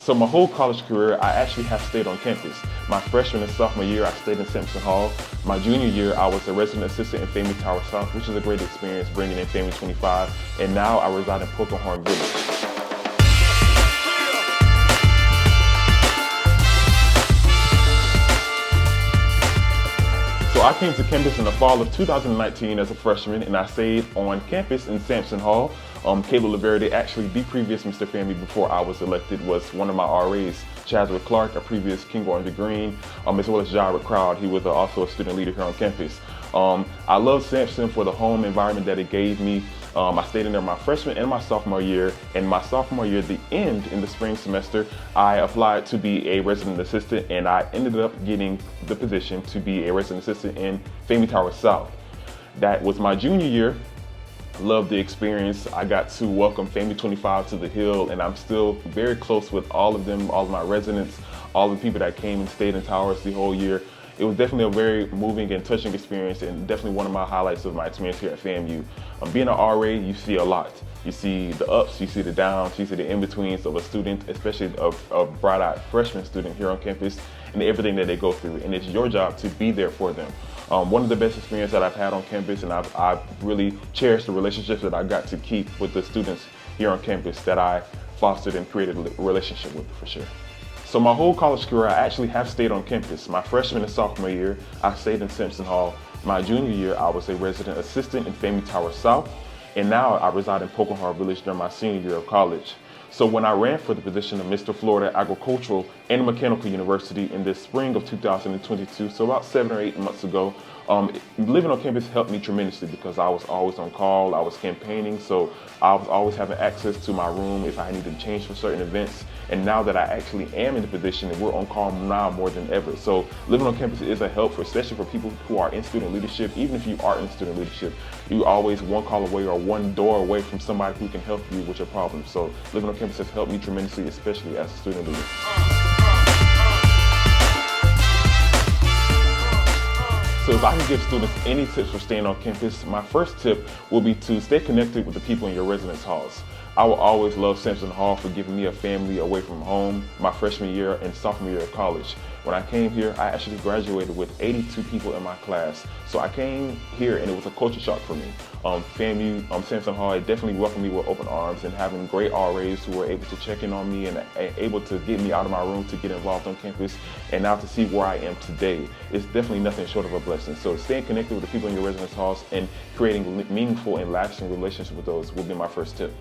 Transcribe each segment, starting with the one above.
So my whole college career, I actually have stayed on campus. My freshman and sophomore year, I stayed in Simpson Hall. My junior year, I was a resident assistant in FAMU Tower South, which is a great experience bringing in FAMU 25. And now I reside in Pocahorn Village. So I came to campus in the fall of 2019 as a freshman, and I stayed on campus in Sampson Hall. Caleb Laverde, actually the previous Mr. Family before I was elected, was one of my RAs. Chadwick Clark, a previous King Orange Green, as well as Jared Crowd. He was also a student leader here on campus. I love Sampson for the home environment that it gave me. I stayed in there my freshman and my sophomore year. And my sophomore year, the end in the spring semester, I applied to be a resident assistant, and I ended up getting the position to be a resident assistant in FAMU Tower South. That was my junior year. Loved the experience. I got to welcome FAMU 25 to the Hill, and I'm still very close with all of them, all of my residents, all the people that came and stayed in Towers the whole year. It was definitely a very moving and touching experience, and definitely one of my highlights of my experience here at FAMU. Being an RA, you see a lot. You see the ups, you see the downs, you see the in-betweens of a student, especially a bright-eyed freshman student here on campus, and everything that they go through. And it's your job to be there for them. One of the best experiences that I've had on campus, and I've really cherished the relationships that I got to keep with the students here on campus that I fostered and created a relationship with, for sure. So my whole college career, I actually have stayed on campus. My freshman and sophomore year, I stayed in Simpson Hall. My junior year, I was a resident assistant in FAMU Tower South, and now I reside in Pocahorn Village during my senior year of college. So when I ran for the position of Mr. Florida Agricultural and Mechanical University in the spring of 2022, so about 7 or 8 months ago, living on campus helped me tremendously because I was always on call, I was campaigning, so I was always having access to my room if I needed to change for certain events. And now that I actually am in the position, and we're on call now more than ever. So living on campus is a help, especially for people who are in student leadership. Even if you are in student leadership, you're always one call away or one door away from somebody who can help you with your problems. So living on campus has helped me tremendously, especially as a student leader. So if I can give students any tips for staying on campus, my first tip will be to stay connected with the people in your residence halls. I will always love Simpson Hall for giving me a family away from home my freshman year and sophomore year of college. When I came here, I actually graduated with 82 people in my class. So I came here and it was a culture shock for me. FAMU, Simpson Hall, it definitely welcomed me with open arms, and having great RAs who were able to check in on me and able to get me out of my room to get involved on campus, and now to see where I am today, it's definitely nothing short of a blessing. So staying connected with the people in your residence halls and creating meaningful and lasting relationships with those will be my first tip.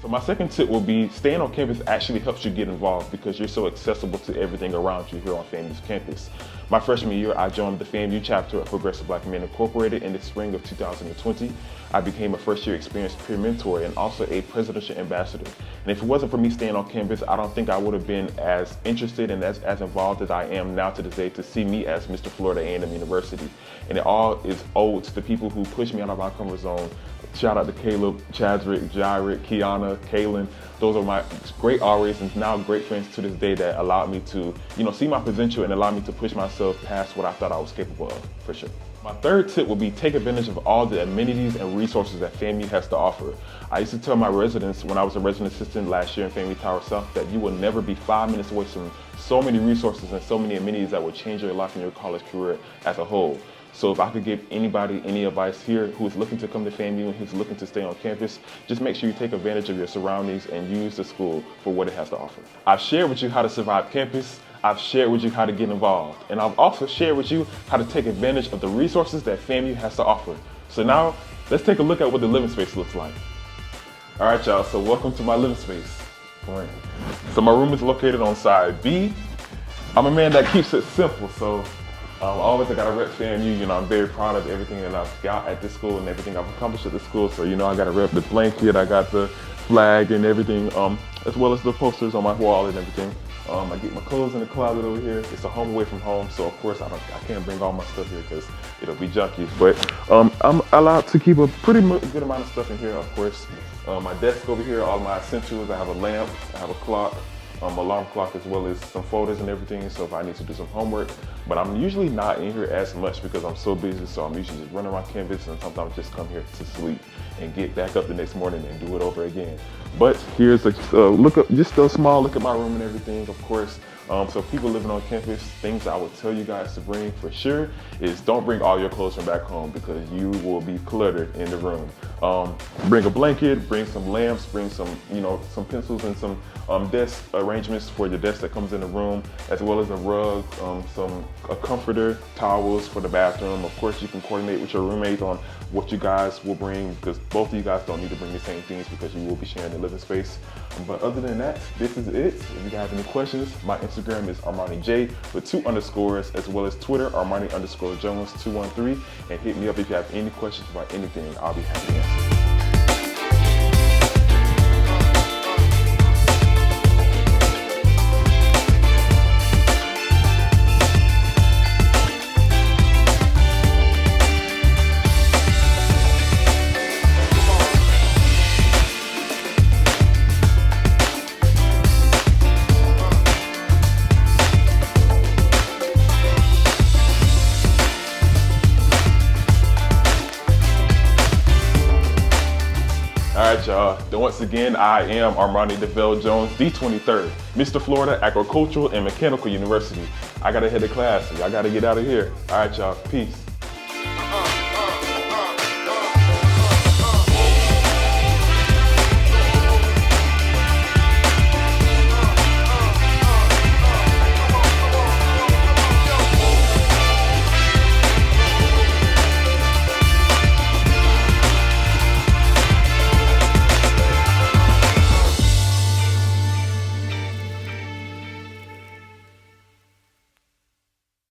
So my second tip will be staying on campus actually helps you get involved because you're so accessible to everything around you here on FAMU's campus. My freshman year, I joined the FAMU chapter of Progressive Black Men Incorporated in the spring of 2020. I became a first-year experienced peer mentor and also a presidential ambassador. And if it wasn't for me staying on campus, I don't think I would have been as interested and as involved as I am now to this day to see me as Mr. Florida A&M University. And it all is owed to the people who pushed me out of my comfort zone. Shout out to Caleb, Chadrick, Jared, Kiana, Kaylin. Those are my great RAs and now great friends to this day that allowed me to, see my potential and allow me to push myself past what I thought I was capable of, for sure. My third tip would be take advantage of all the amenities and resources that FAMU has to offer. I used to tell my residents when I was a resident assistant last year in FAMU Tower South that you will never be 5 minutes away from so many resources and so many amenities that will change your life and your college career as a whole. So if I could give anybody any advice here who is looking to come to FAMU and who's looking to stay on campus, just make sure you take advantage of your surroundings and use the school for what it has to offer. I've shared with you how to survive campus. I've shared with you how to get involved. And I've also shared with you how to take advantage of the resources that FAMU has to offer. So now, let's take a look at what the living space looks like. All right, y'all, so welcome to my living space. All right. So my room is located on side B. I'm a man that keeps it simple, so always I got to rep FAMU. I'm very proud of everything that I've got at this school and everything I've accomplished at this school. So, I got to rep the blanket, I got the flag and everything, as well as the posters on my wall and everything. I get my clothes in the closet over here. It's a home away from home, so of course I can't bring all my stuff here because it'll be junky. But I'm allowed to keep a pretty good amount of stuff in here, of course. My desk over here, all my essentials. I have a lamp, I have a clock, alarm clock as well as some photos and everything, so if I need to do some homework. But I'm usually not in here as much because I'm so busy, so I'm usually just running around campus and sometimes just come here to sleep and get back up the next morning and do it over again. But here's a look up, just a small look at my room and everything, of course. So people living on campus, things I would tell you guys to bring for sure is don't bring all your clothes from back home because you will be cluttered in the room. Bring a blanket, bring some lamps, bring some, some pencils and some desk arrangements for your desk that comes in the room, as well as a rug, a comforter, towels for the bathroom. Of course, you can coordinate with your roommate on what you guys will bring because both of you guys don't need to bring the same things because you will be sharing the living space. But other than that, this is it. If you guys have any questions, my Instagram is ArmaniJ with 2 underscores, as well as Twitter, Armani_Jones213, and hit me up if you have any questions about anything. I'll be happy to answer. All right, y'all. Once again, I am Armani DeVell Jones, the 23rd, Mr. Florida Agricultural and Mechanical University. I gotta head to class, so I gotta get out of here. All right, y'all. Peace.